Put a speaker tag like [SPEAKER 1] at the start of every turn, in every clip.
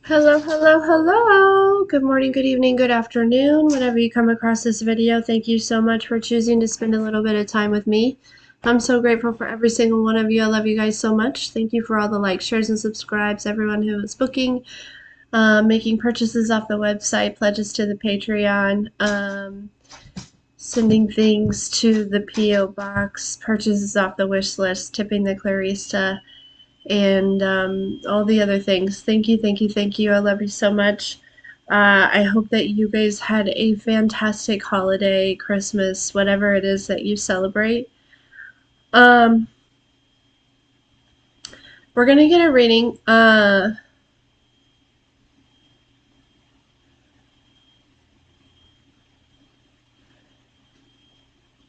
[SPEAKER 1] Hello, hello, hello. Good morning, good evening, good afternoon. Whenever you come across this video, thank you so much for choosing to spend a little bit of time with me. I'm so grateful for every single one of you. I love you guys so much. Thank you for all the likes, shares, and subscribes. Everyone who is booking, making purchases off the website, pledges to the Patreon, sending things to the P.O. box, purchases off the wish list, tipping the Clarista, and all the other things. Thank you, thank you, thank you. I love you so much. I hope that you guys had a fantastic holiday, Christmas, whatever it is that you celebrate. Um, we're gonna get a reading.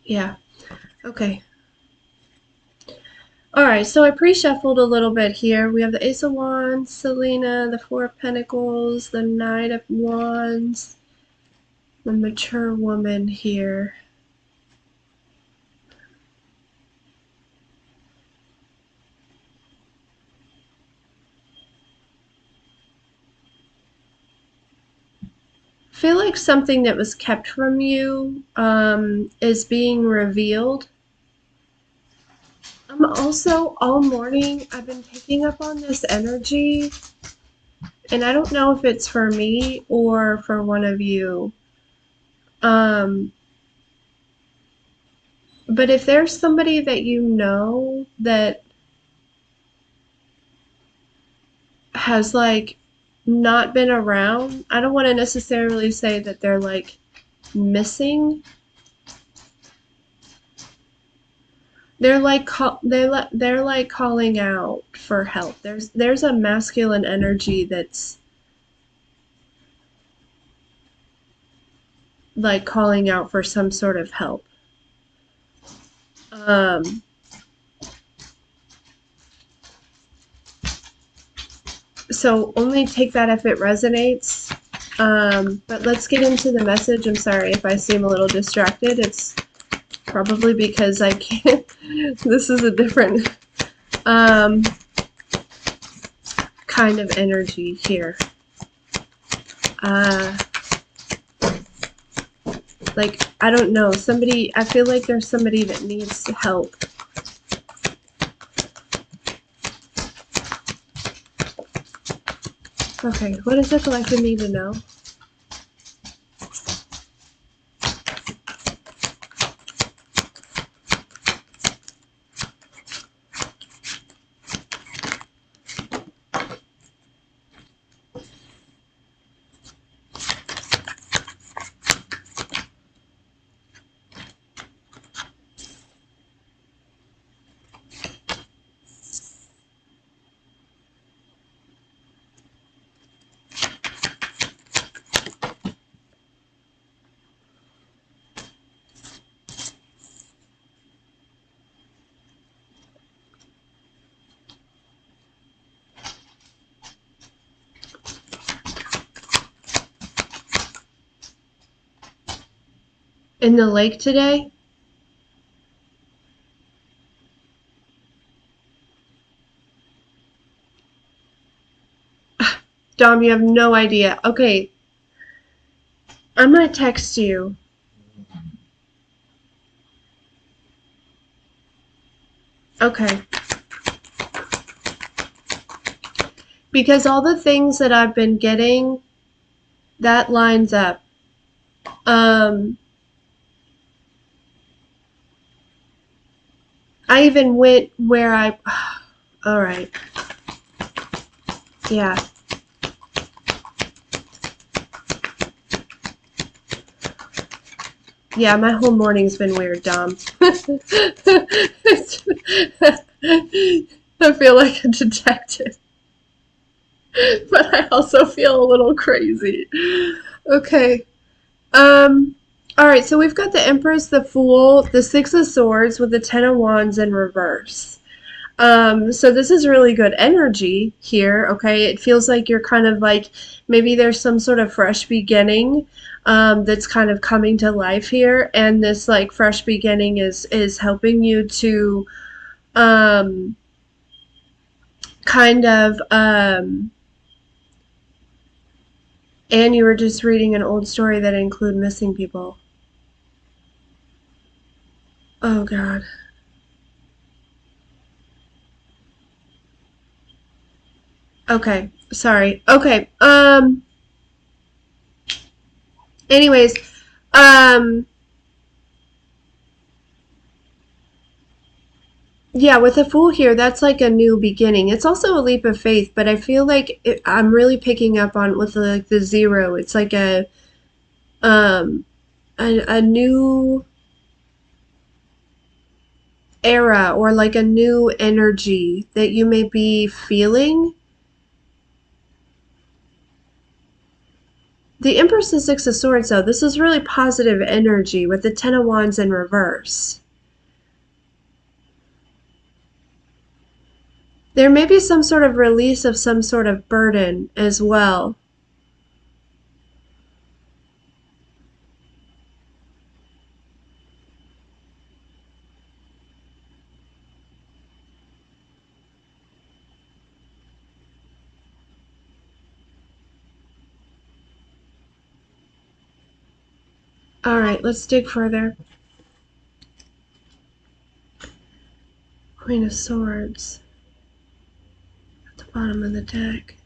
[SPEAKER 1] Yeah. Okay. All right. So I pre-shuffled a little bit here. We have the Ace of Wands, Selena, the Four of Pentacles, the Knight of Wands, the mature woman here. Feel like something that was kept from you is being revealed. I'm also all morning I've been picking up on this energy, and I don't know if it's for me or for one of you. Um, but if there's somebody that you know that has like not been around, I don't want to necessarily say that they're like missing. They're like calling out for help. There's a masculine energy that's like calling out for some sort of help. Um, so only take that if it resonates. But let's get into the message. I'm sorry if I seem a little distracted. It's probably because I can't. This is a different um, kind of energy here. Like, I don't know, somebody, I feel like there's somebody that needs help. Okay, what does the collective need to know? In the lake today? Dom, you have no idea. Okay, I'm gonna text you. Okay. Because all the things that I've been getting, that lines up. Um, I even went where I, all right. Yeah. Yeah, my whole morning's been weird, Dom. I feel like a detective, but I also feel a little crazy. Okay. Um, all right, so we've got the Empress, the Fool, the Six of Swords with the Ten of Wands in reverse. So this is really good energy here, okay? It feels like you're kind of like maybe there's some sort of fresh beginning that's kind of coming to life here, and this like fresh beginning is helping you to um, kind of And you were just reading an old story that include missing people. Oh God. Okay. Sorry. Okay. Anyways, um yeah, with a fool here, that's like a new beginning. It's also a leap of faith, but I feel like I'm really picking up on with like the zero. It's like um a new era or like a new energy that you may be feeling. The Empress is Six of Swords, though. This is really positive energy with the Ten of Wands in reverse. There may be some sort of release of some sort of burden as well. All right, let's dig further. Queen of Swords at the bottom of the deck.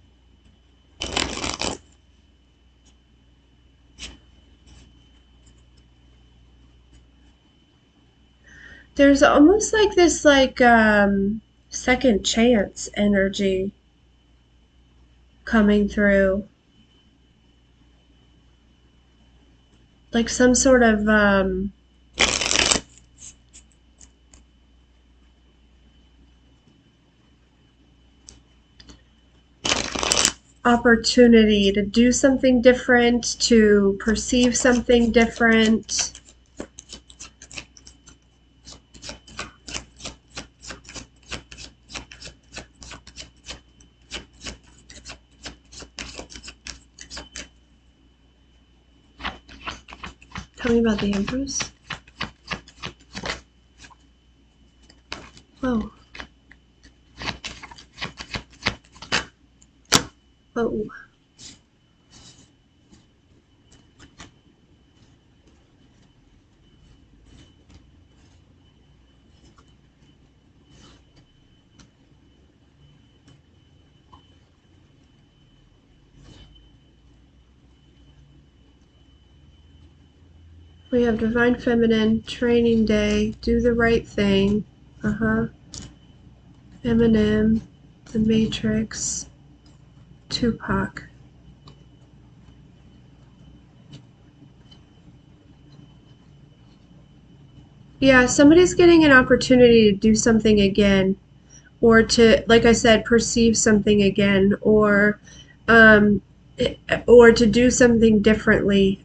[SPEAKER 1] There's almost like this second chance energy coming through. Like some sort of opportunity to do something different, to perceive something different. Tell me about the Empress. Whoa. Whoa. We have Divine Feminine, Training Day, Do the Right Thing. Uh-huh. Eminem, The Matrix, Tupac. Yeah, somebody's getting an opportunity to do something again, or to, like I said, perceive something again, um, or to do something differently,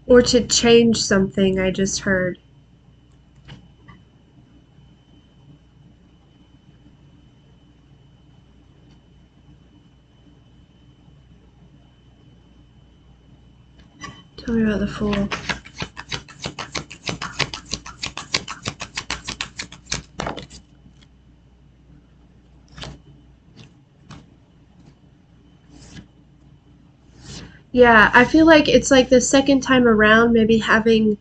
[SPEAKER 1] or to change something. I just heard. Tell me about the Fool. Yeah, I feel like it's like the second time around, maybe having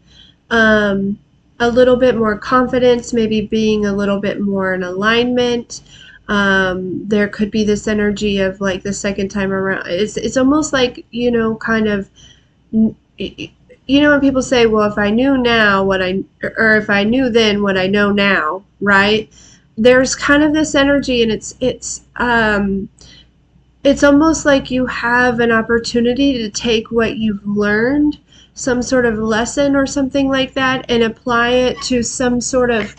[SPEAKER 1] um, a little bit more confidence, maybe being a little bit more in alignment. There could be this energy of like the second time around. It's almost like, kind of, when people say, well, if I knew now what or if I knew then what I know now, right? There's kind of this energy, and it's almost like you have an opportunity to take what you've learned, some sort of lesson or something like that, and apply it to some sort of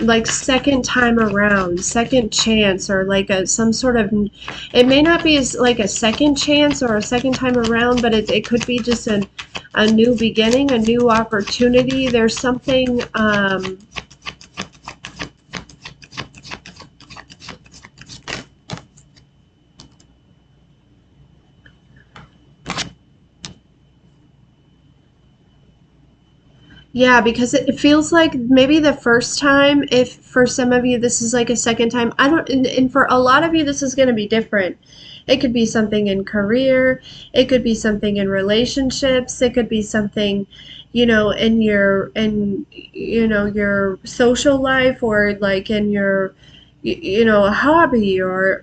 [SPEAKER 1] like second time around, second chance, or like some sort of. It may not be as like a second chance or a second time around, but it could be just a new beginning, a new opportunity. There's something. Yeah, because it feels like maybe the first time, if for some of you this is like a second time, I don't, and for a lot of you this is going to be different. It could be something in career, it could be something in relationships, it could be something, in your social life, or like in your, a hobby, or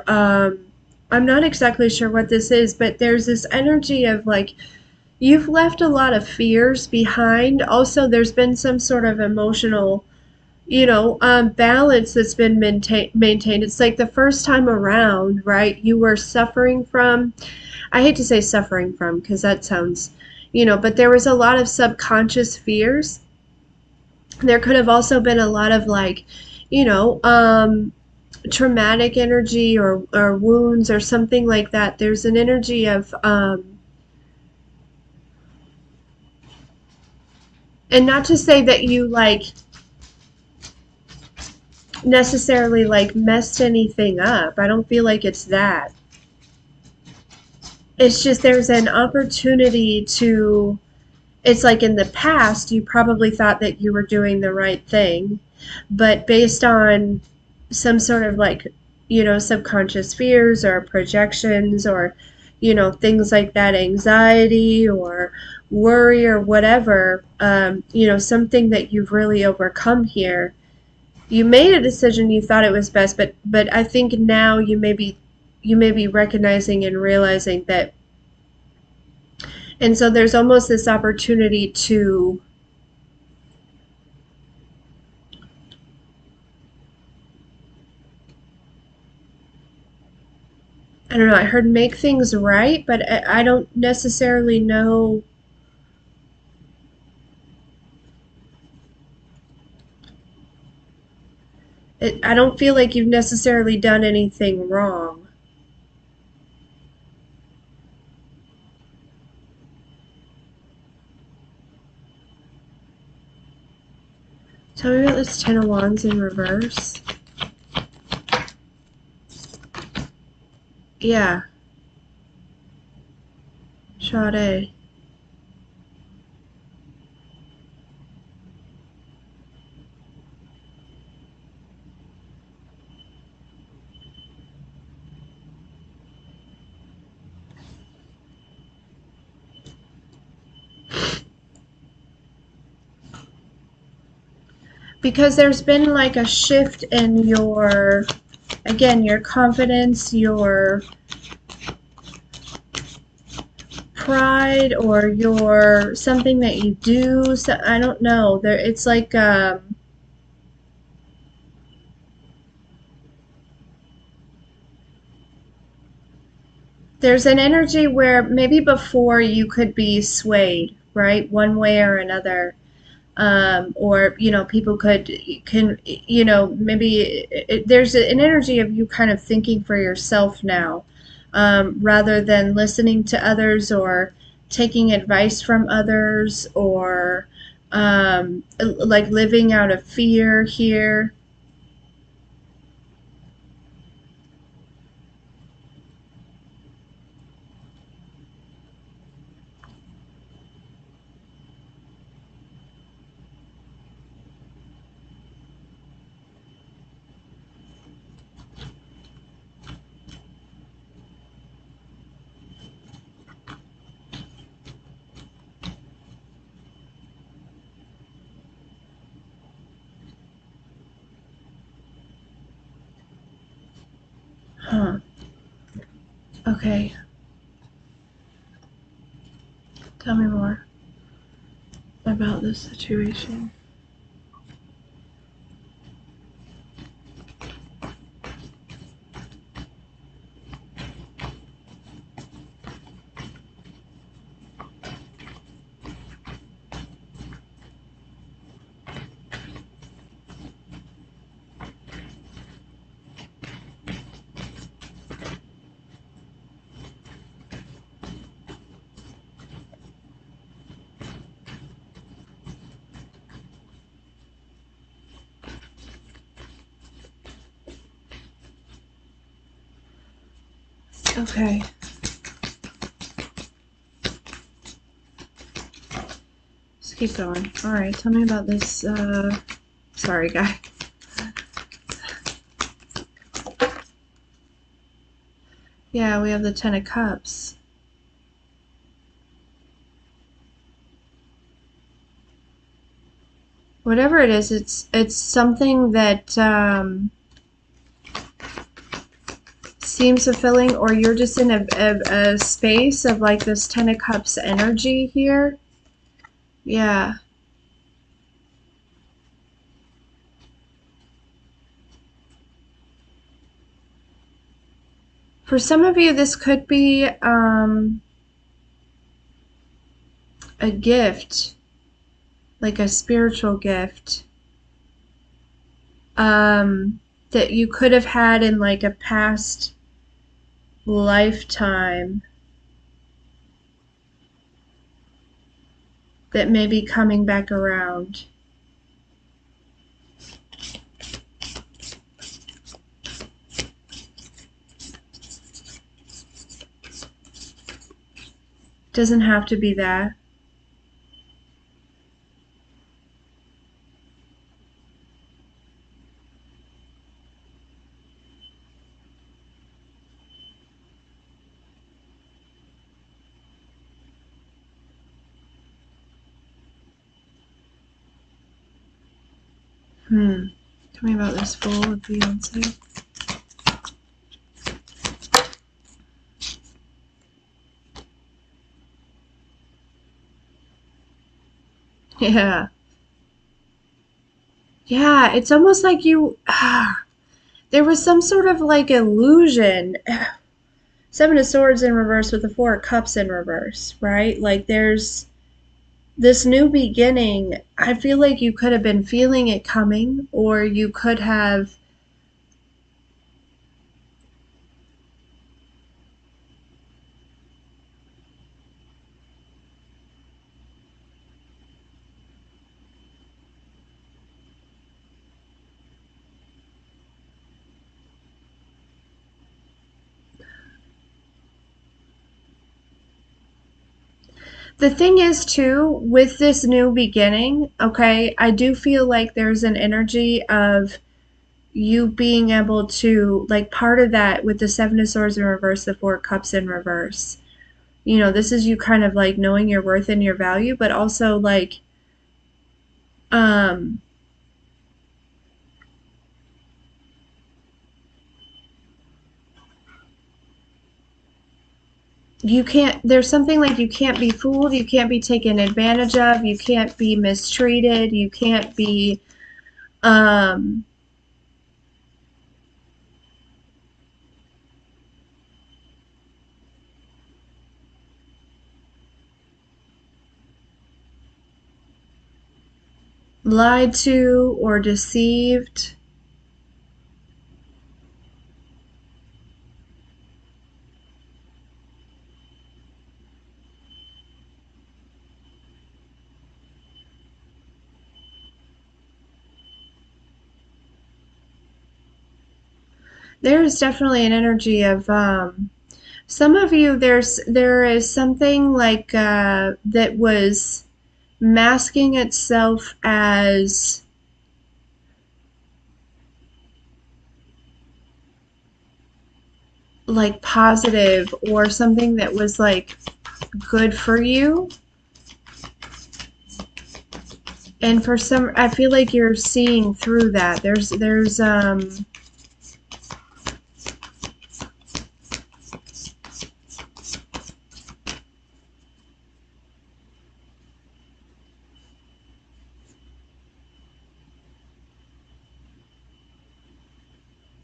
[SPEAKER 1] I'm not exactly sure what this is, but there's this energy of like, you've left a lot of fears behind. Also, there's been some sort of emotional, balance that's been maintained. It's like the first time around, right? You were suffering from, I hate to say suffering from because that sounds, but there was a lot of subconscious fears. There could have also been a lot of like, you know, um, traumatic energy, or wounds or something like that. There's an energy of, and not to say that you like necessarily like messed anything up. I don't feel like it's that. It's just there's an opportunity to, it's like in the past, you probably thought that you were doing the right thing, but based on some sort of like, subconscious fears or projections, or, things like that, anxiety or worry or whatever, something that you've really overcome here. You made a decision, you thought it was best, but I think now you may be recognizing and realizing that, and so there's almost this opportunity to, I don't know, I heard make things right, but I don't necessarily know. I don't feel like you've necessarily done anything wrong. Tell me about this Ten of Wands in reverse. Yeah, Sade. Because there's been like a shift in your, again, your confidence, your pride, or your something that you do. So I don't know. There, it's like, there's an energy where maybe before you could be swayed, right, one way or another, or people can, maybe there's an energy of you kind of thinking for yourself now, rather than listening to others or taking advice from others, or like living out of fear here. Huh. Okay. Tell me more about this situation. Okay. keep going. All right, tell me about this. Sorry, guy. Yeah, we have the Ten of Cups. Whatever it is, it's something that seems fulfilling, or you're just in a space of like this Ten of Cups energy here. Yeah. For some of you, this could be a gift, like a spiritual gift, that you could have had in like a past lifetime that may be coming back around. Doesn't have to be that. Tell me about this Fool with Beyonce. Yeah. Yeah, it's almost like you, there was some sort of like illusion. Seven of Swords in reverse with the Four of Cups in reverse, right? Like there's this new beginning. I feel like you could have been feeling it coming, or you could have the thing is too, with this new beginning, okay, I do feel like there's an energy of you being able to, like, part of that with the Seven of Swords in reverse, the Four of Cups in reverse. You know, this is you kind of like knowing your worth and your value, but also like, um, you can't, there's something like you can't be fooled, you can't be taken advantage of, you can't be mistreated, you can't be, um, lied to or deceived. There's definitely an energy of some of you. There is something like that was masking itself as like positive or something that was like good for you. And for some, I feel like you're seeing through that. There's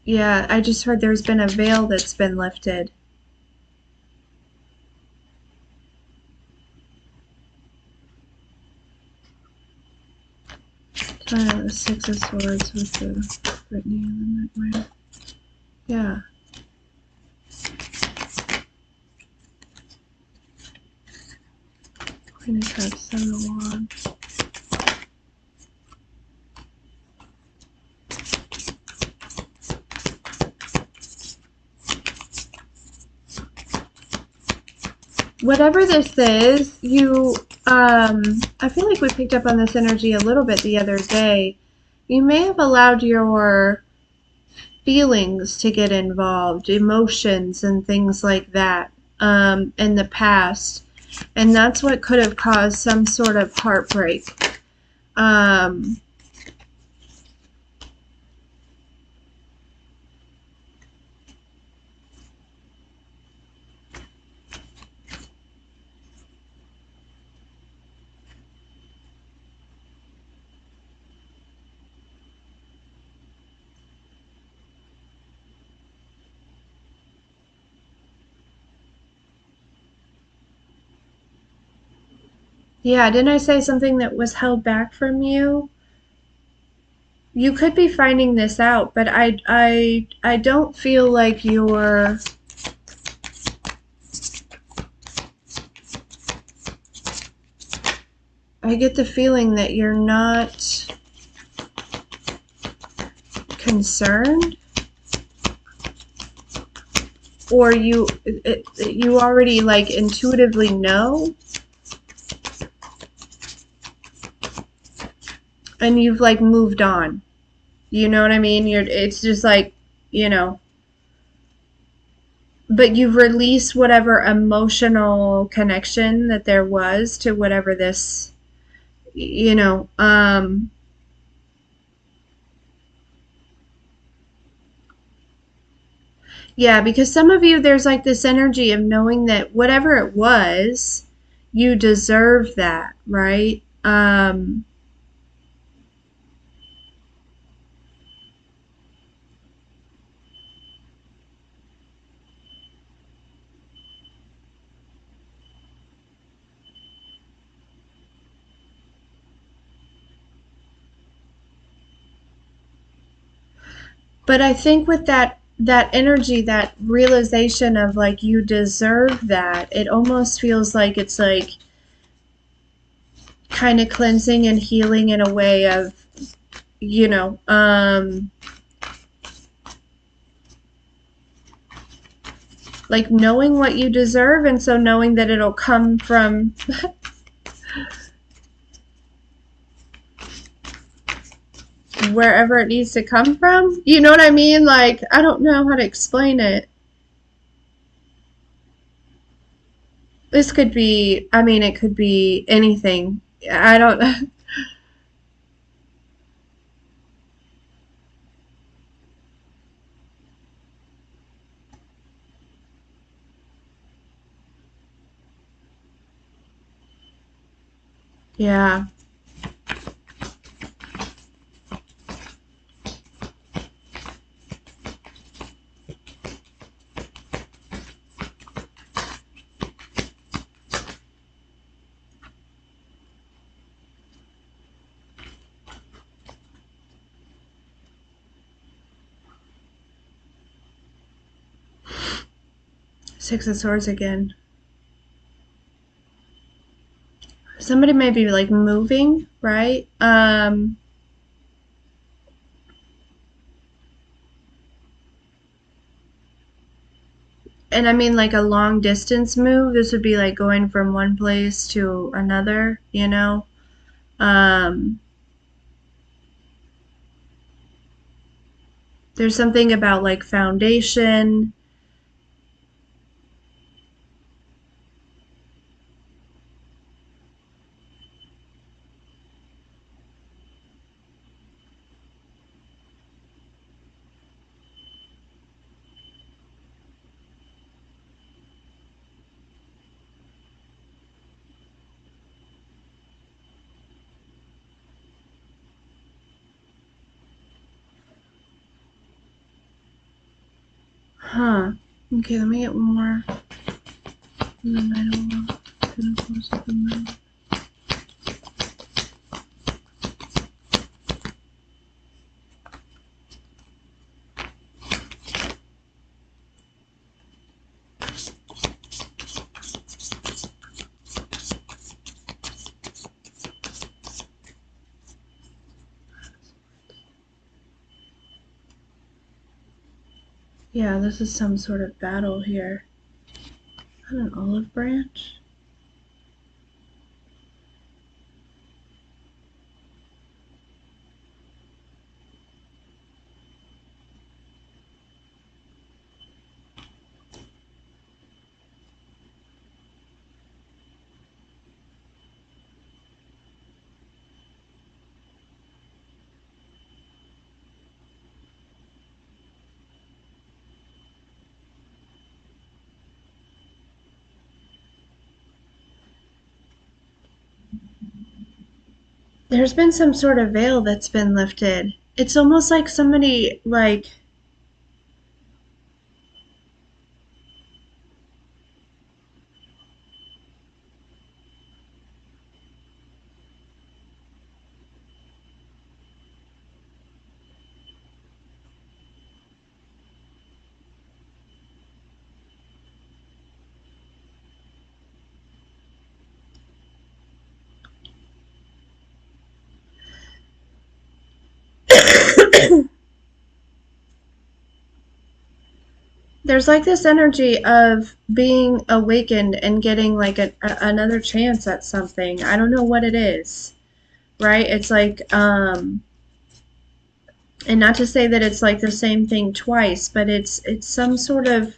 [SPEAKER 1] yeah, I just heard there's been a veil that's been lifted. The Six of Swords with the Brittany and the Nightmare. Yeah. Queen of Cups, Seven of Wands. Whatever this is, I feel like we picked up on this energy a little bit the other day. You may have allowed your feelings to get involved, emotions and things like that, in the past. And that's what could have caused some sort of heartbreak. Um, yeah, didn't I say something that was held back from you? You could be finding this out, but I don't feel like you're. I get the feeling that you're not concerned, or you already like intuitively know, and you've like moved on. You know what I mean? It's just like, you know, but you've released whatever emotional connection that there was to whatever this, you know, yeah, because some of you, there's like this energy of knowing that whatever it was, you deserve that, right? But I think with that energy, that realization of like you deserve that, it almost feels like it's like kind of cleansing and healing in a way of, you know, like knowing what you deserve, and so knowing that it'll come from wherever it needs to come from. You know what I mean? Like, I don't know how to explain it. This could be, I mean, it could be anything. I don't, yeah. Six of Swords again. Somebody may be like moving, right? And I mean like a long distance move. This would be like going from one place to another, you know? Um, there's something about like foundation. Huh. Okay, let me get one more. And then I don't know. Pentacles of the Moon. Yeah, this is some sort of battle here. On an olive branch? There's been some sort of veil that's been lifted. It's almost like somebody, like, there's like this energy of being awakened and getting like another chance at something. I don't know what it is, right? It's like, and not to say that it's like the same thing twice, but it's some sort of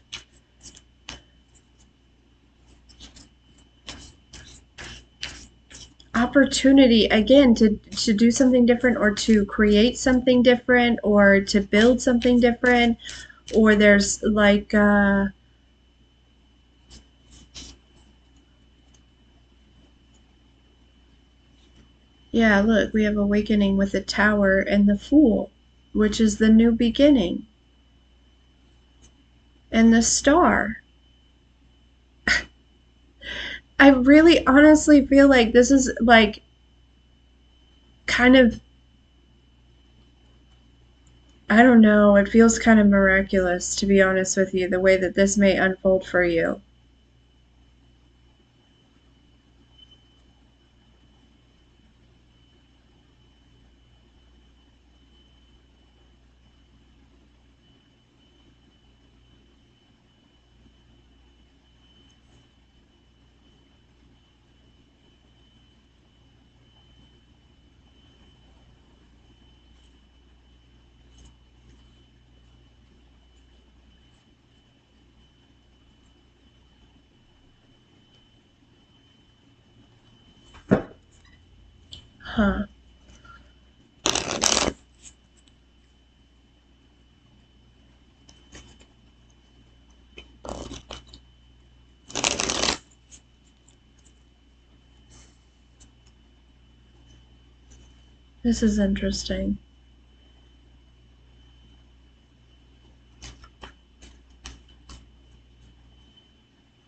[SPEAKER 1] opportunity again to do something different or to create something different or to build something different, or there's like yeah, look, we have awakening with the tower and the fool, which is the new beginning, and the star. I really honestly feel like this is like kind of, I don't know, it feels kind of miraculous, to be honest with you, the way that this may unfold for you. Huh. This is interesting.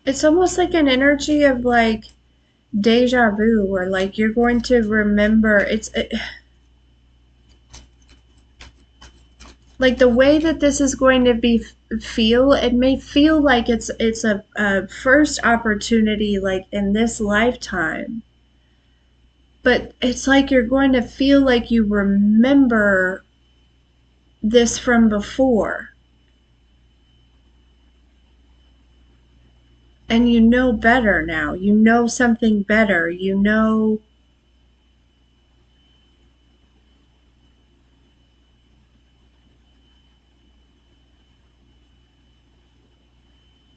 [SPEAKER 1] It's almost like an energy of like deja vu, where like you're going to remember like the way that this is going to be feel, it may feel like it's a first opportunity like in this lifetime, but it's like you're going to feel like you remember this from before, and you know better now, you know something better, you know.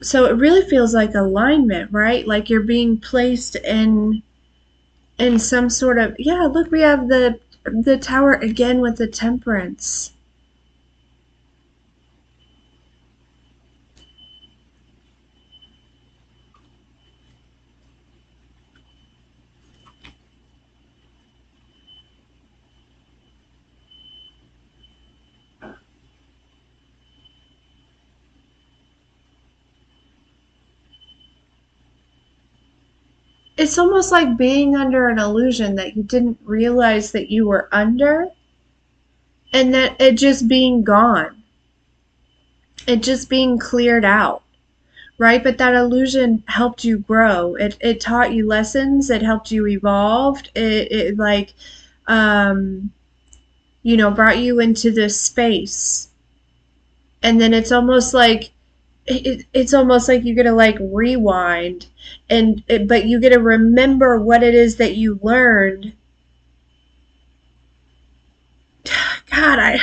[SPEAKER 1] So it really feels like alignment, right? Like you're being placed in some sort of, yeah, look, we have the tower again with the temperance. It's almost like being under an illusion that you didn't realize that you were under, and that it just being gone, it just being cleared out, right? But that illusion helped you grow. It taught you lessons. It helped you evolve. It like, um, brought you into this space. And then it's almost like it's almost like you get to like rewind, but you get to remember what it is that you learned. God, I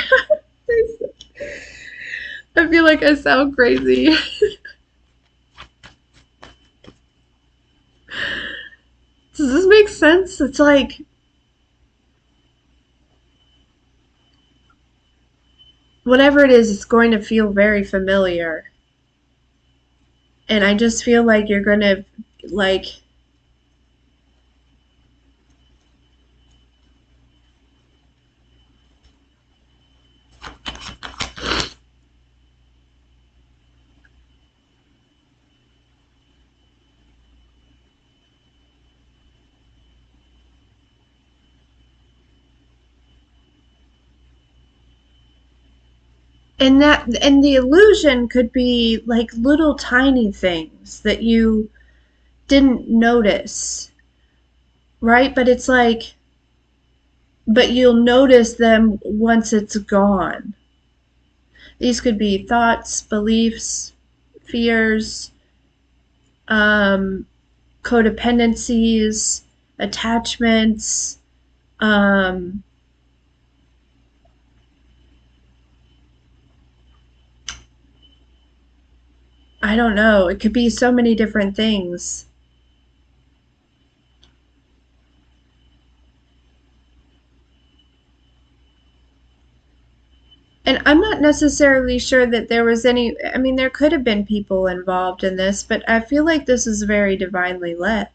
[SPEAKER 1] feel like I sound crazy. Does this make sense? It's like whatever it is, it's going to feel very familiar. And I just feel like you're going to, like, And the illusion could be like little tiny things that you didn't notice, right? But it's like, but you'll notice them once it's gone. These could be thoughts, beliefs, fears, um, codependencies, attachments. Um, I don't know. It could be so many different things. And I'm not necessarily sure that there was any, I mean, there could have been people involved in this, but I feel like this is very divinely led.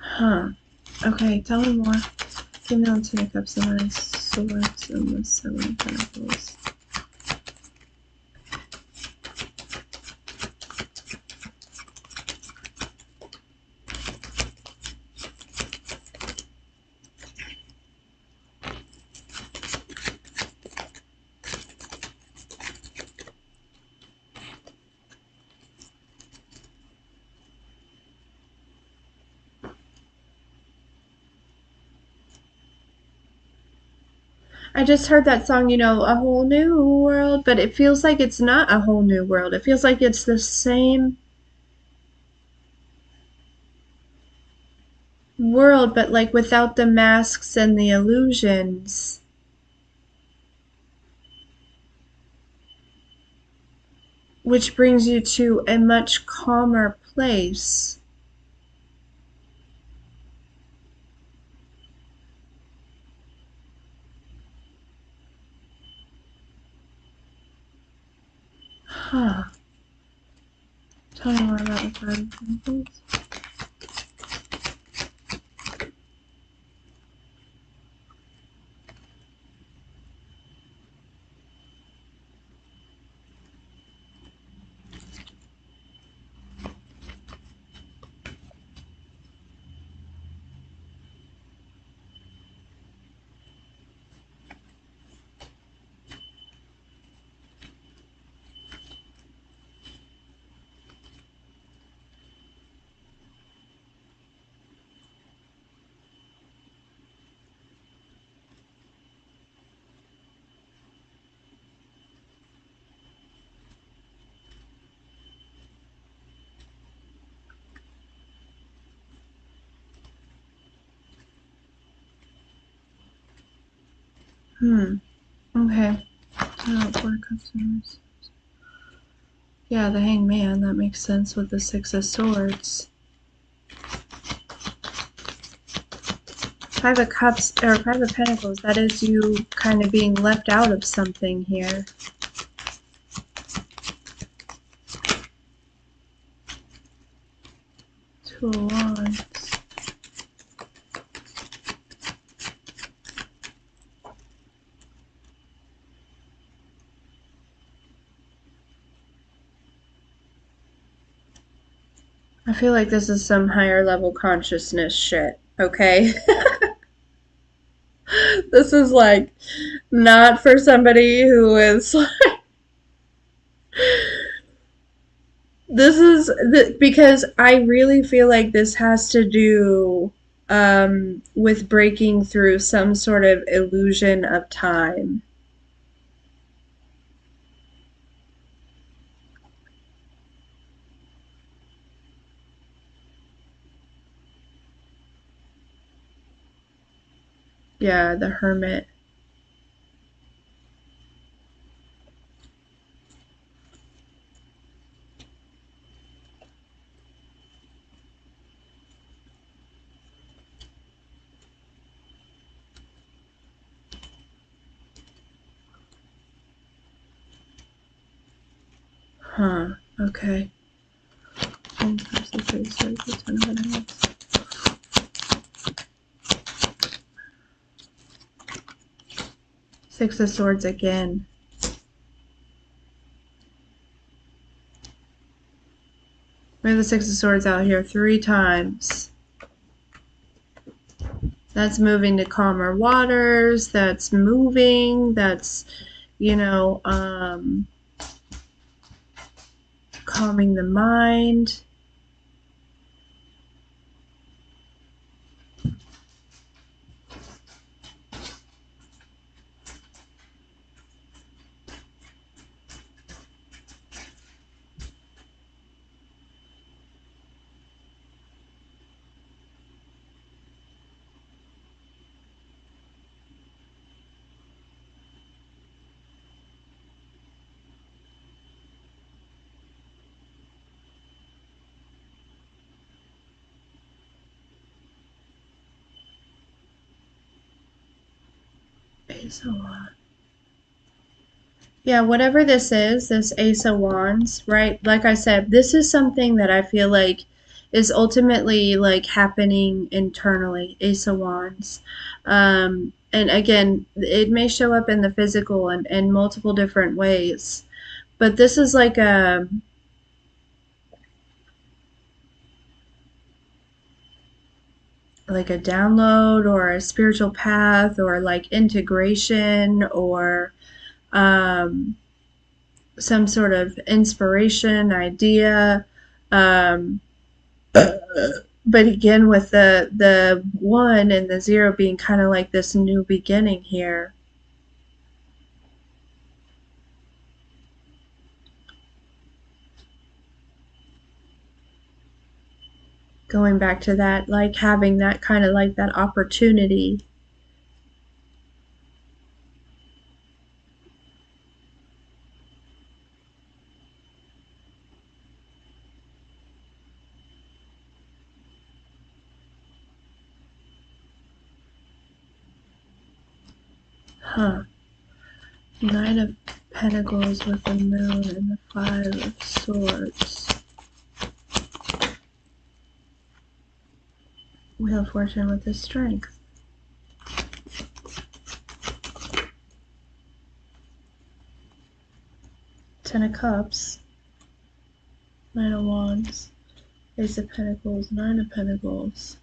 [SPEAKER 1] Huh. Okay, tell me more. Female and Ten of Cups and Nine Swords and the Seven of Pentacles. I just heard that song, A Whole New World, but it feels like it's not a whole new world. It feels like it's the same world, but like without the masks and the illusions, which brings you to a much calmer place. Huh. Tell me more about the Five of Pentacles. Hmm. Okay. Four of Cups and Roses. Yeah, the Hangman. That makes sense with the Six of Swords. Five of Cups or Five of Pentacles. That is you kind of being left out of something here. Two of Wands. I feel like this is some higher level consciousness shit, okay? This is like not for somebody who is this is because I really feel like this has to do with breaking through some sort of illusion of time. Yeah, the Hermit. Huh. Okay. Six of Swords again. We have the Six of Swords out here 3 times. That's moving to calmer waters. That's moving. That's, you know, calming the mind. Ace of Wands. Yeah, whatever this is, this Ace of Wands, right? Like I said, this is something that I feel like is ultimately like happening internally, Ace of Wands. And again, it may show up in the physical and in multiple different ways. But this is like a download or a spiritual path or like integration or um, some sort of inspiration, idea. Um, but again, with the one and the zero being kind of like this new beginning here. Going back to that, like having that kind of like that opportunity. Huh. Nine of Pentacles with the Moon and the Five of Swords. Wheel of Fortune with the Strength. Ten of Cups. Nine of Wands. Ace of Pentacles. Nine of Pentacles.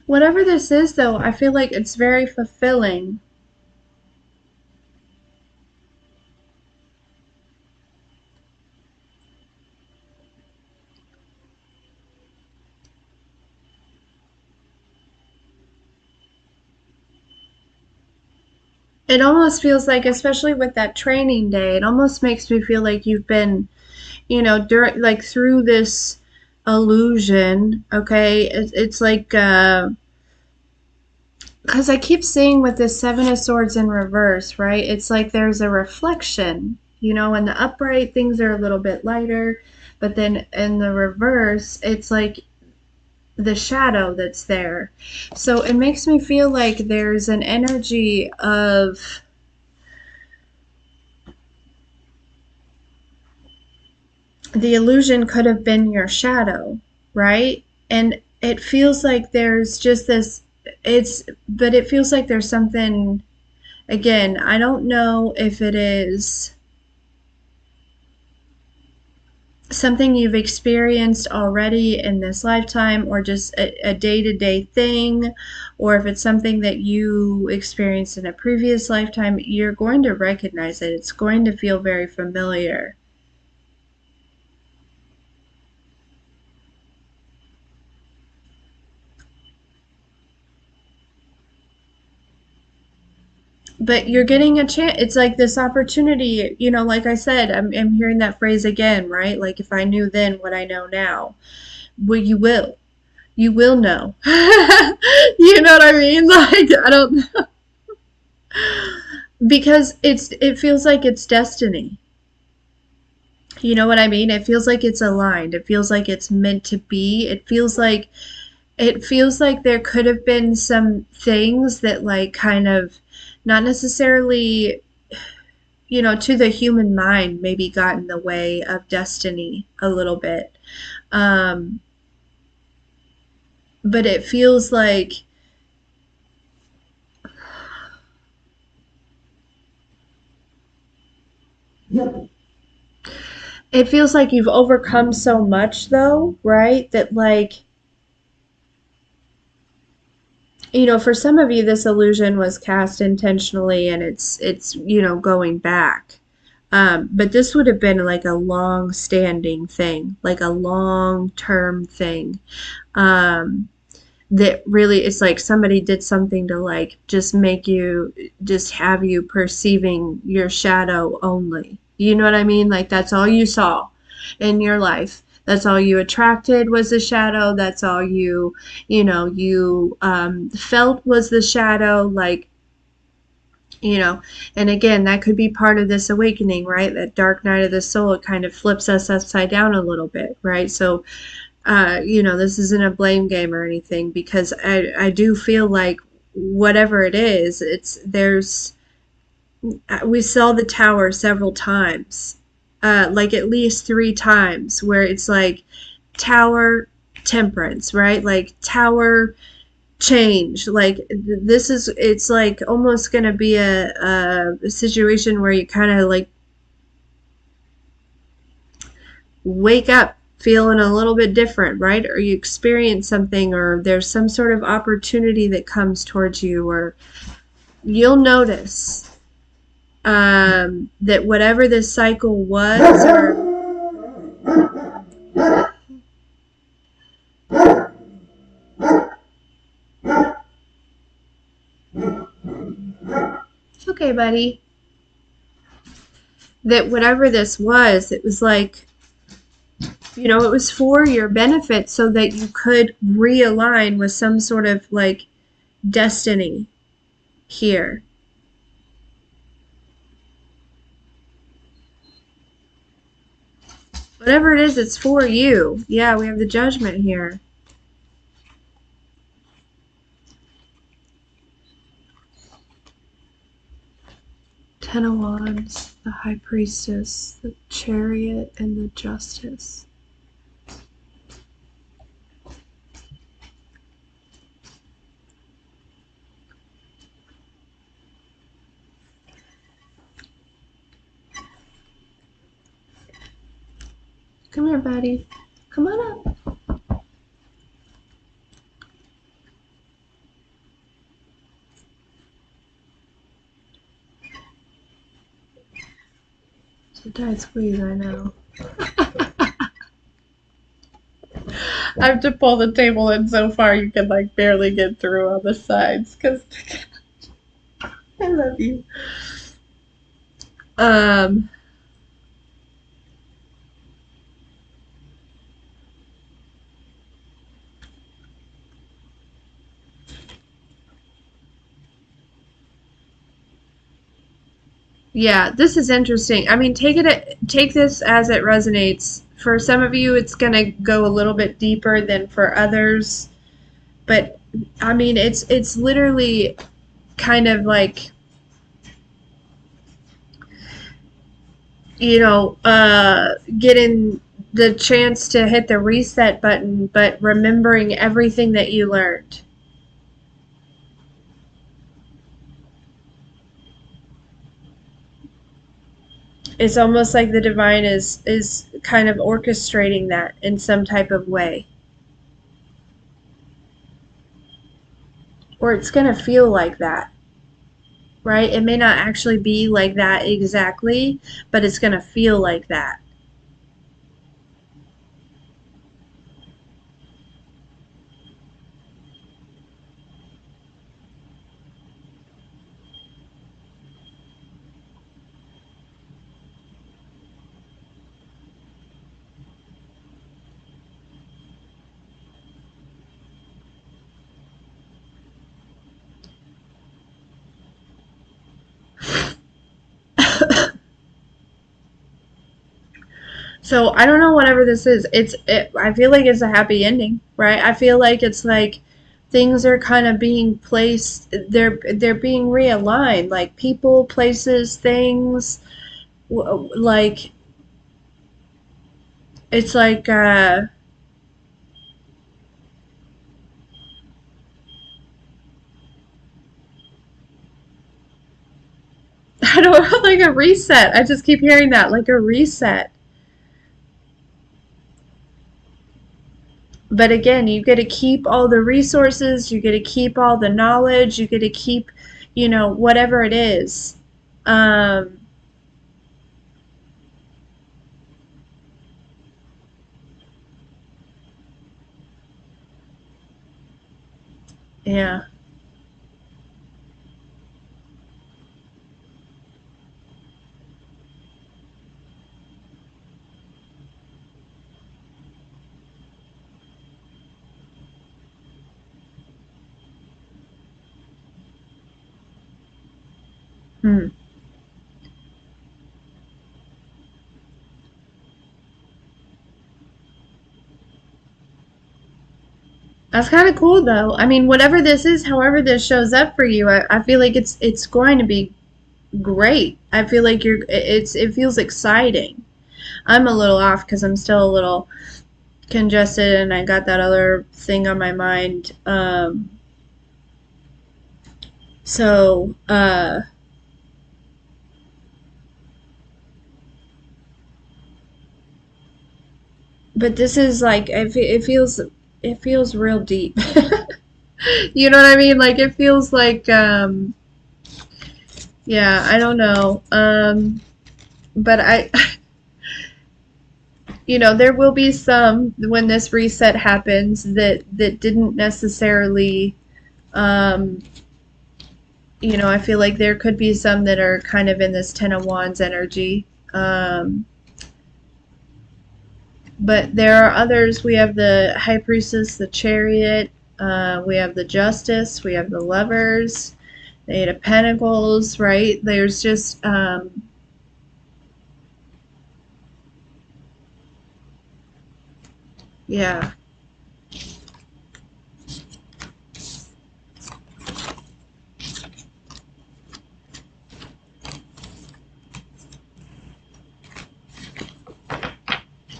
[SPEAKER 1] Whatever this is, though, I feel like it's very fulfilling. It almost feels like, especially with that training day, it almost makes me feel like you've been, during like through this illusion. Okay, it's like because I keep seeing with this Seven of Swords in reverse, right? It's like there's a reflection. In the upright, things are a little bit lighter, but then in the reverse, it's like the shadow that's there. So it makes me feel like there's an energy of the illusion could have been your shadow, right? And it feels like there's just this, but it feels like there's something, again, I don't know if it is something you've experienced already in this lifetime or just a day-to-day thing, or if it's something that you experienced in a previous lifetime. You're going to recognize it. It's going to feel very familiar. But you're getting a chance. It's like this opportunity, like I said, I'm hearing that phrase again, right? Like if I knew then what I know now. Well, you will. You will know. You know what I mean? Like, I don't know. Because it feels like it's destiny. You know what I mean? It feels like it's aligned. It feels like it's meant to be. It feels like there could have been some things that like kind of not necessarily, to the human mind maybe got in the way of destiny a little bit. Um, but it feels like you've overcome so much though, right? That like, for some of you this illusion was cast intentionally and it's going back. But this would have been like a long standing thing, like a long term thing. Um, that really it's like somebody did something to like just have you perceiving your shadow only. You know what I mean? Like that's all you saw in your life. That's all you attracted was the shadow. That's all you felt was the shadow. Like, you know, and again, that could be part of this awakening, right? That dark night of the soul, it kind of flips us upside down a little bit, right? So this isn't a blame game or anything because I do feel like whatever it is, we saw the tower several times, like at least three times, where it's like tower temperance, right? Like tower change. Like it's like almost going to be a situation where you kind of like wake up feeling a little bit different, right? Or you experience something, or there's some sort of opportunity that comes towards you, or you'll notice that whatever this cycle was, or okay, buddy, that whatever this was, it was like, it was for your benefit so that you could realign with some sort of like destiny here. Whatever it is, it's for you. Yeah, we have the judgment here. Ten of Wands, the High Priestess, the Chariot, and the Justice. Come here, buddy. Come on up. It's a tight squeeze, I know. I have to pull the table in so far you can like barely get through on the sides because I love you. Um, yeah, this is interesting. I mean, take this as it resonates. For some of you, it's gonna go a little bit deeper than for others, but I mean, it's literally kind of like getting the chance to hit the reset button, but remembering everything that you learned. It's almost like the divine is kind of orchestrating that in some type of way, or it's going to feel like that, right? It may not actually be like that exactly, but it's going to feel like that. So I don't know whatever this is. I feel like it's a happy ending, right? I feel like it's like things are kind of being placed, they're being realigned, like people, places, things, like it's like I don't know, like a reset. I just keep hearing that, like a reset. But again, you get to keep all the resources, you get to keep all the knowledge, you get to keep, whatever it is. Um, yeah. Hmm. That's kind of cool though. I mean, whatever this is, however this shows up for you, I feel like it's going to be great. I feel like it feels exciting. I'm a little off because I'm still a little congested and I got that other thing on my mind. So but this is like it feels real deep. You know what I mean? Like it feels like yeah, I don't know. But I there will be some when this reset happens that didn't necessarily um I feel like there could be some that are kind of in this Ten of Wands energy. But there are others. We have the High Priestess, the Chariot, we have the Justice, we have the Lovers, the Eight of Pentacles, right? There's just, yeah.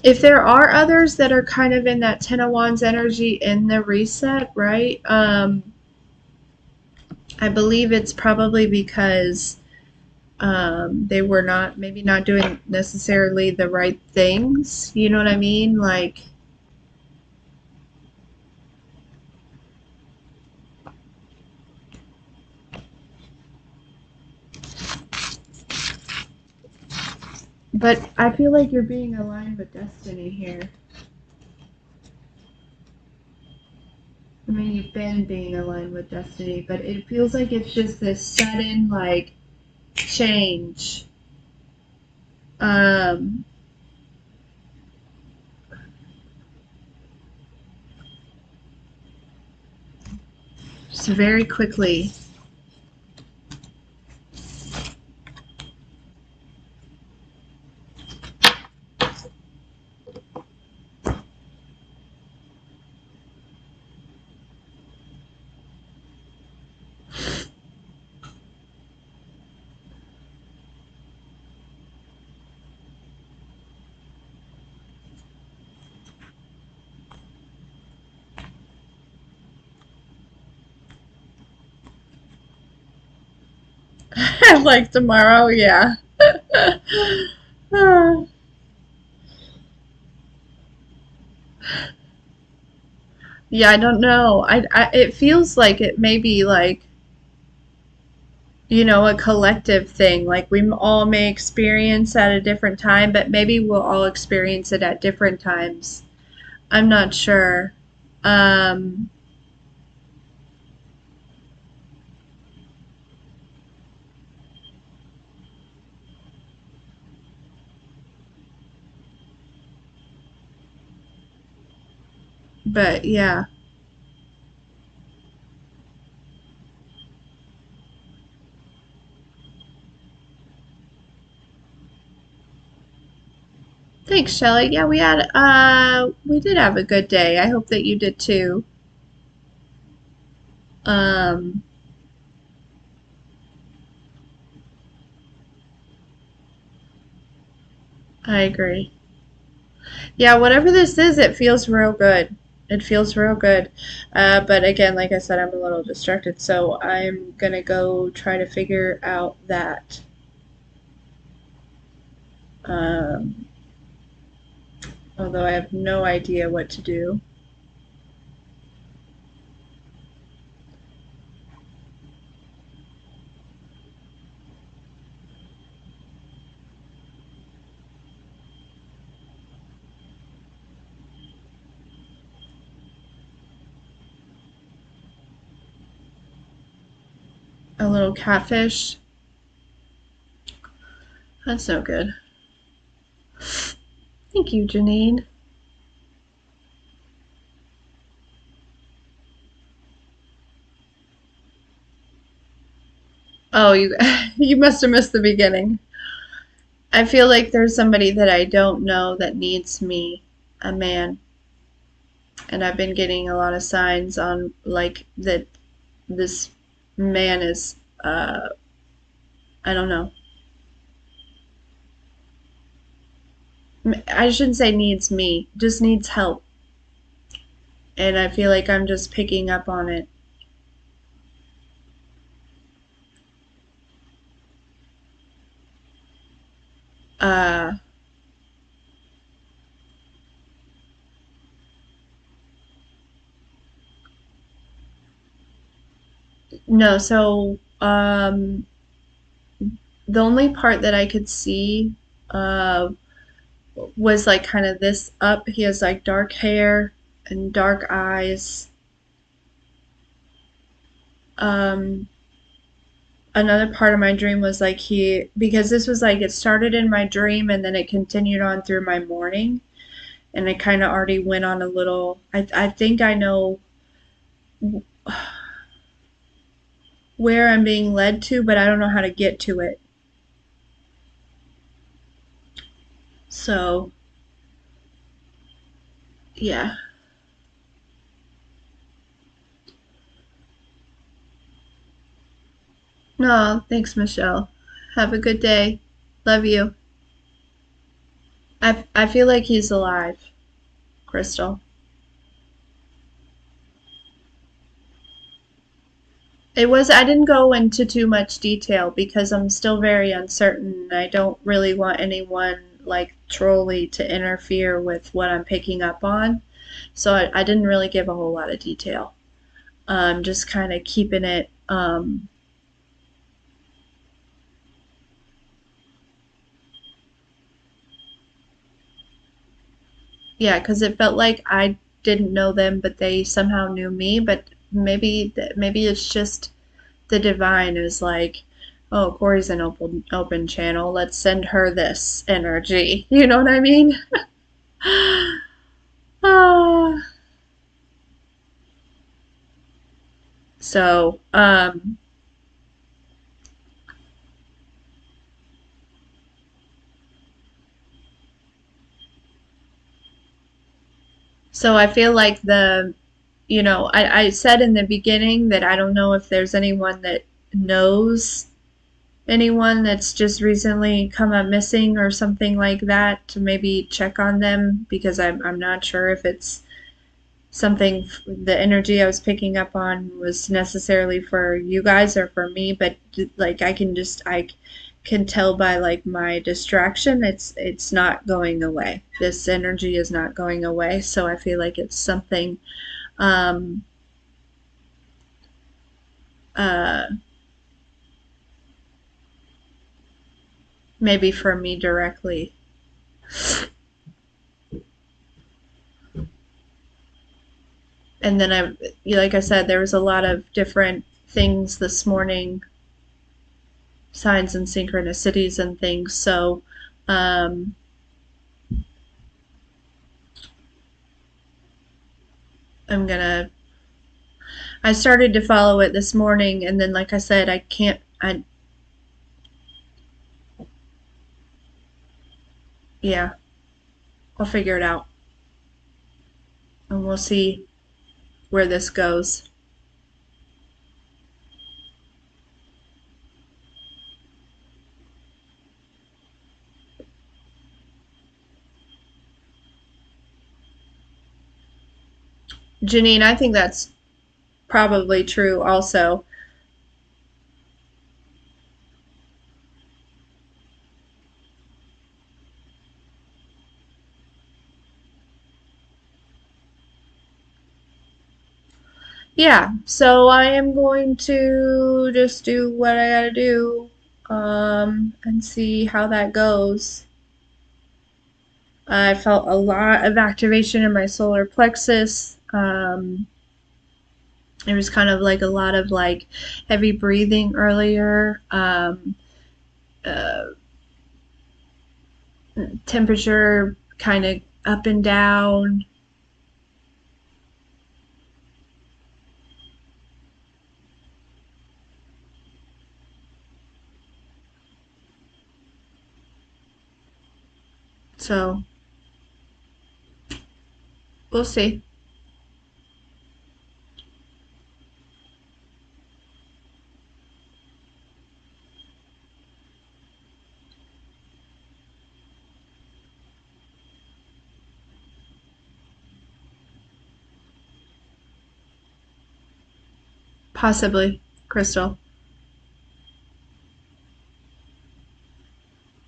[SPEAKER 1] If there are others that are kind of in that Ten of Wands energy in the reset, right? I believe it's probably because they were not maybe not doing necessarily the right things. You know what I mean? Like, but I feel like you're being aligned with destiny here. I mean, you've been being aligned with destiny, but it feels like it's just this sudden, like, change. Um, just very quickly. Like tomorrow, yeah. Yeah, I don't know. It feels like it may be like, a collective thing. Like we all may experience at a different time, but maybe we'll all experience it at different times. I'm not sure. Um, but yeah. Thanks, Shelley. Yeah, we did have a good day. I hope that you did too. Um, I agree. Yeah, whatever this is, it feels real good. It feels real good. But again, like I said, I'm a little distracted, so I'm gonna go try to figure out that. Um, Although I have no idea what to do. A little catfish. That's no good. Thank you, Janine. Oh, you you must have missed the beginning. I feel like there's somebody that I don't know that needs me, a man, and I've been getting a lot of signs on like that this man is I don't know. I shouldn't say needs me, just needs help. And I feel like I'm just picking up on it. Uh no, so the only part that I could see uh was like kind of this up. He has like dark hair and dark eyes. Um, Another part of my dream was like because this was like it started in my dream and then it continued on through my morning, and it kind of already went on a little. I think I know where I'm being led to, but I don't know how to get to it. So yeah. No, thanks, Michelle. Have a good day. Love you. I feel like he's alive, Crystal. I didn't go into too much detail because I'm still very uncertain. I don't really want anyone like truly to interfere with what I'm picking up on. So I didn't really give a whole lot of detail. Just kind of keeping it, yeah, because it felt like I didn't know them, but they somehow knew me. But maybe it's just the divine is like, oh, Corey's an open channel. Let's send her this energy. You know what I mean? Ah. So, so I feel like I said in the beginning that I don't know if there's anyone that knows anyone that's just recently come up missing or something like that to maybe check on them because I'm not sure if it's something the energy I was picking up on was necessarily for you guys or for me, but like I can tell by like my distraction it's not going away. This energy is not going away, so I feel like it's something um uh maybe for me directly. And then like I said, there was a lot of different things this morning, signs and synchronicities and things. So um I'm gonna I started to follow it this morning, and then, like I said, I can't. Yeah, I'll figure it out. And we'll see where this goes. Janine, I think that's probably true also. Yeah, so I am going to just do what I gotta do, and see how that goes. I felt a lot of activation in my solar plexus. It was kind of like a lot of like heavy breathing earlier. Uh, Temperature kind of up and down. So we'll see. Possibly, Crystal.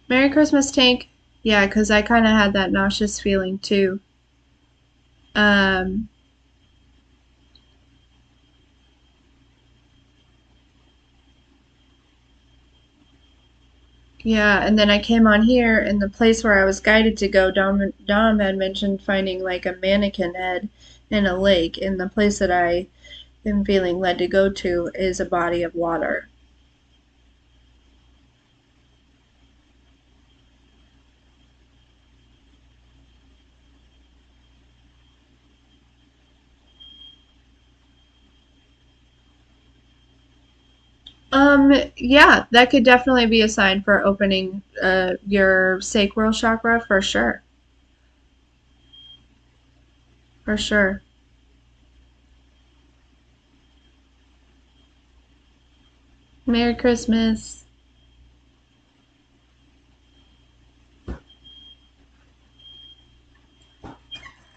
[SPEAKER 1] Merry Christmas, Tank. Yeah, because I kind of had that nauseous feeling too. Um, yeah, and then I came on here, and the place where I was guided to go, Dom had mentioned finding like a mannequin head in a lake, and the place that I am feeling led to go to is a body of water. Yeah, that could definitely be a sign for opening your sacral chakra for sure. For sure. Merry Christmas.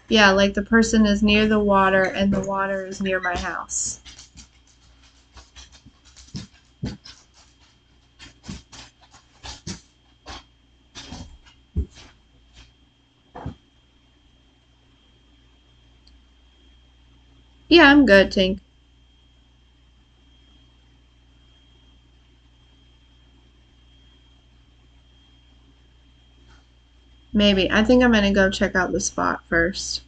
[SPEAKER 1] Yeah, like the person is near the water and the water is near my house. Yeah, I'm good, Tink. Maybe. I think I'm gonna go check out the spot first.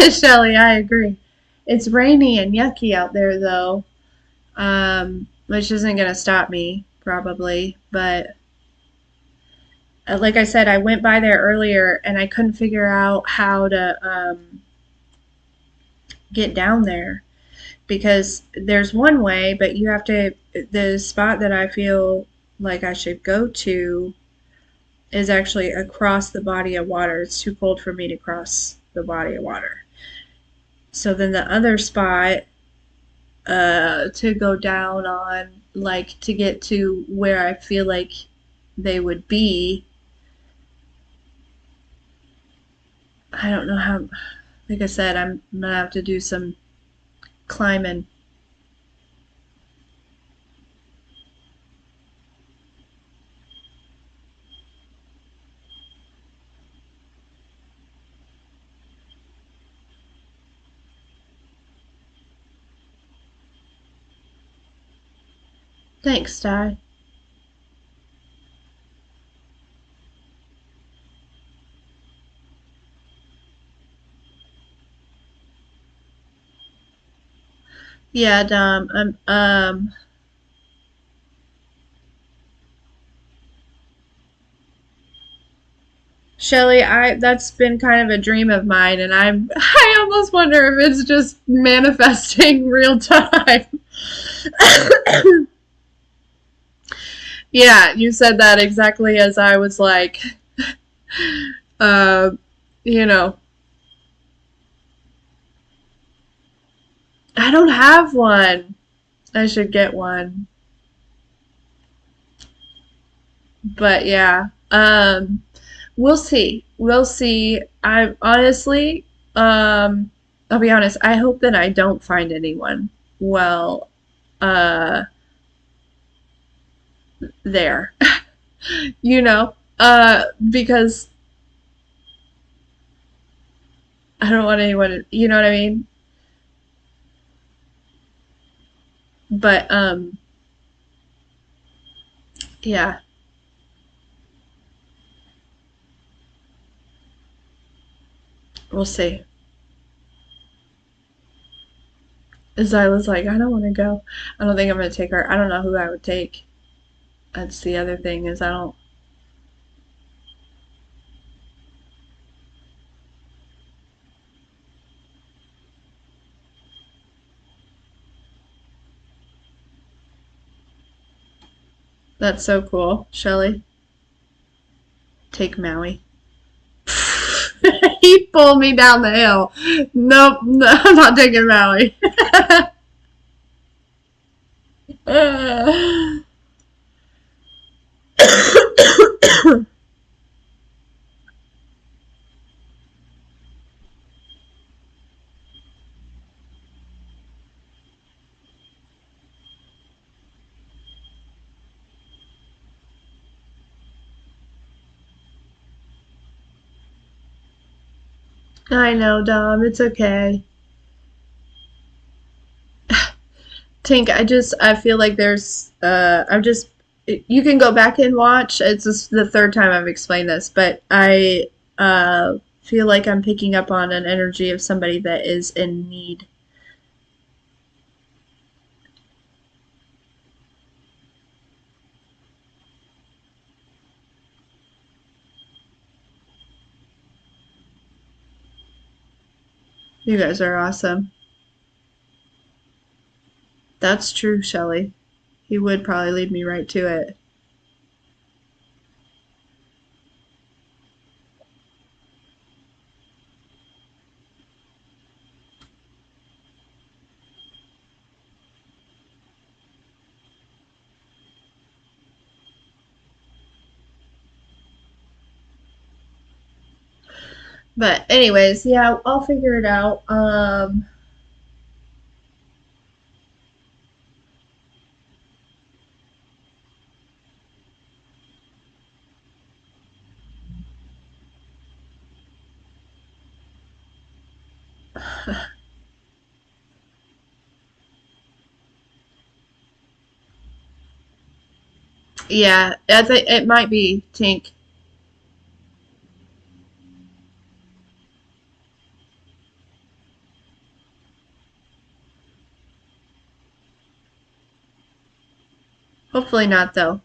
[SPEAKER 1] Shelly, I agree. It's rainy and yucky out there though, which isn't gonna stop me probably. But like I said, I went by there earlier and I couldn't figure out how to get down there because there's one way, but you have to. The spot that I feel like I should go to is actually across the body of water. It's too cold for me to cross the body of water. So then the other spot to go down on, like to get to where I feel like they would be, I don't know how. Like I said, I'm gonna have to do some climbing. Thanks, Di. Yeah, Dom. Shelly, I that's been kind of a dream of mine, and I almost wonder if it's just manifesting real time. Yeah, you said that exactly as I was like, uh, you know, I don't have one. I should get one. But yeah, we'll see. We'll see. I honestly, I'll be honest, I hope that I don't find anyone. Well, uh, there, because I don't want anyone to, you know what I mean? But, yeah, we'll see. Zyla's like, I don't want to go. I don't think I'm going to take her. I don't know who I would take. That's the other thing is I don't. That's so cool, Shelly. Take Maui. He pulled me down the hill. Nope, no, I'm not taking Maui. I know, Dom. It's okay. Tink, I feel like you can go back and watch. It's just the third time I've explained this, but I feel like I'm picking up on an energy of somebody that is in need. You guys are awesome. That's true, Shelley. He would probably lead me right to it. But anyways, yeah, I'll figure it out. Yeah, I think it might be Tink. Hopefully not though.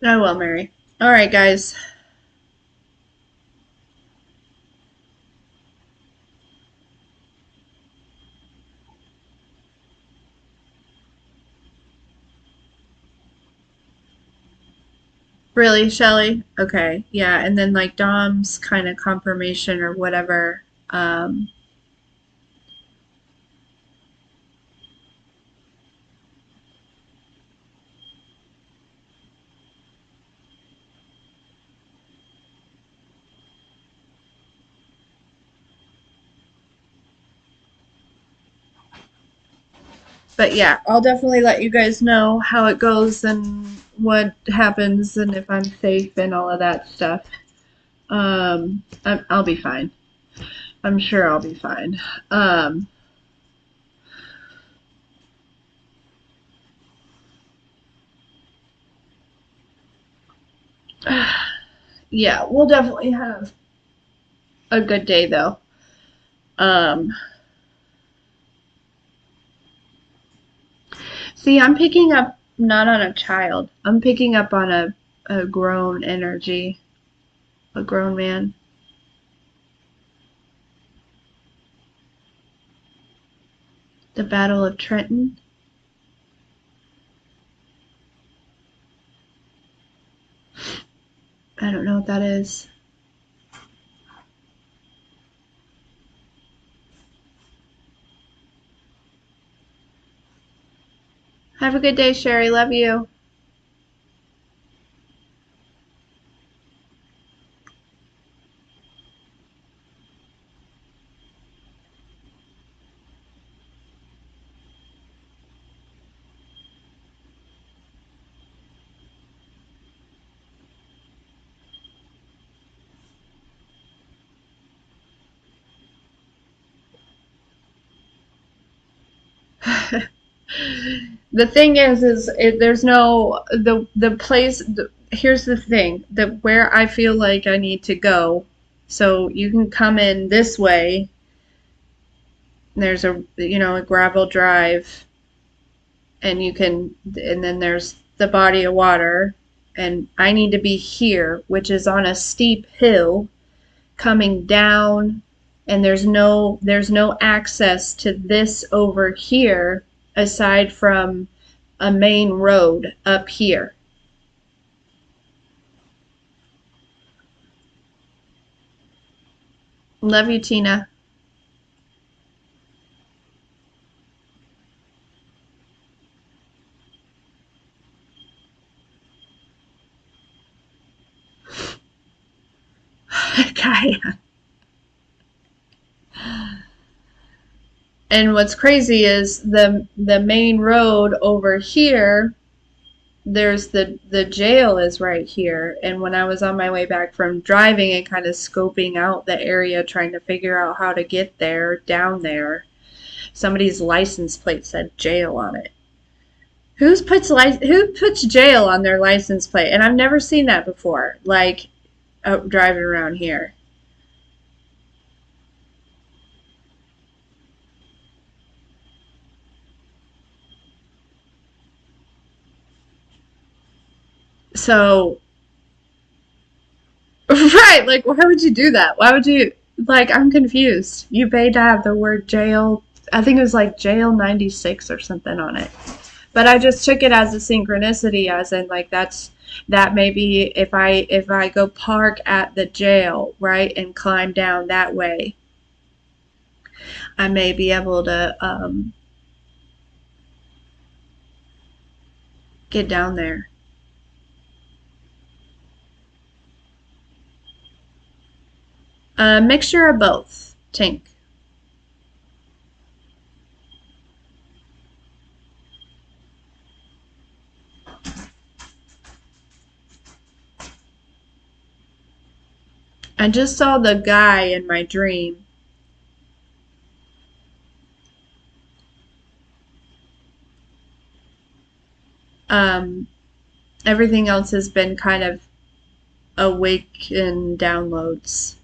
[SPEAKER 1] I will, Mary. All right, guys. Really, Shelly? Okay, yeah, and then like Dom's kind of confirmation or whatever. But yeah, I'll definitely let you guys know how it goes and what happens and if I'm safe and all of that stuff. I'll be fine. I'm sure I'll be fine. Um, yeah, we'll definitely have a good day though. Um, See, I'm picking up not on a child. I'm picking up on a grown energy, a grown man. The Battle of Trenton. I don't know what that is. Have a good day, Sherry. Love you. The thing is there's no the place. Here's the thing: that where I feel like I need to go, so you can come in this way. There's a gravel drive, and then there's the body of water, and I need to be here, which is on a steep hill coming down, and there's no access to this over here aside from a main road up here. Love you, Tina. Kaya. And what's crazy is the main road over here, there's the jail is right here. And when I was on my way back from driving and kind of scoping out the area, trying to figure out how to get there, down there, somebody's license plate said jail on it. Who puts jail on their license plate? And I've never seen that before. Like driving around here. So right, like why would you do that? Why would you like I'm confused. You paid to have the word jail. I think it was like jail 96 or something on it. But I just took it as a synchronicity as in like that maybe if I go park at the jail, right, and climb down that way, I may be able to get down there. A mixture of both, Tink. I just saw the guy in my dream. Um, Everything else has been kind of awake and downloads.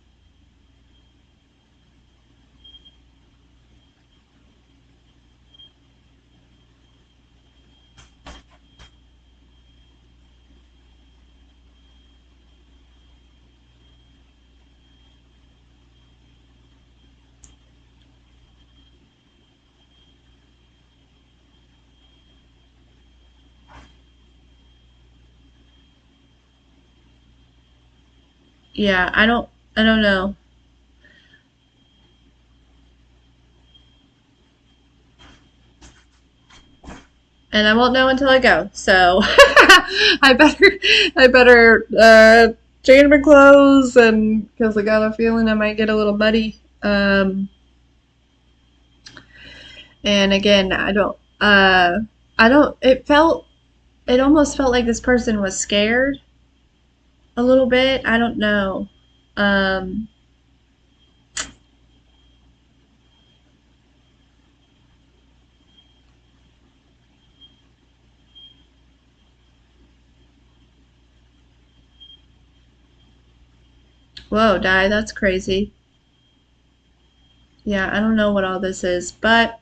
[SPEAKER 1] Yeah, I don't know. And I won't know until I go. So I better change my clothes and because I got a feeling I might get a little muddy. And again, I don't it almost felt like this person was scared a little bit. I don't know. Um Whoa, Di, that's crazy. Yeah, I don't know what all this is, but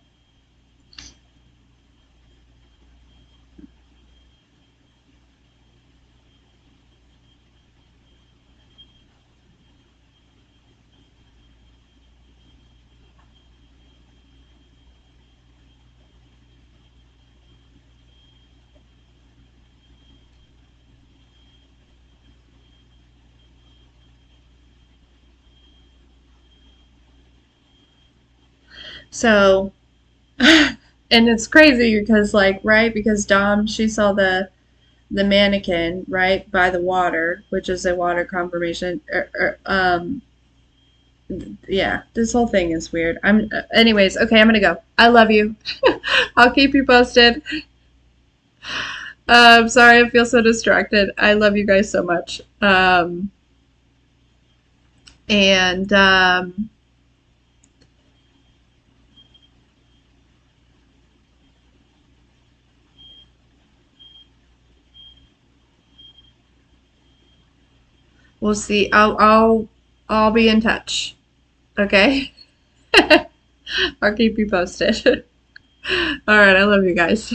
[SPEAKER 1] so and it's crazy because like right because Dom she saw the mannequin right by the water, which is a water confirmation. Yeah, this whole thing is weird. Anyways, okay, I'm gonna go. I love you. I'll keep you posted. Sorry, I feel so distracted. I love you guys so much. And we'll see. I'll be in touch. Okay. I'll keep you posted. All right, I love you guys.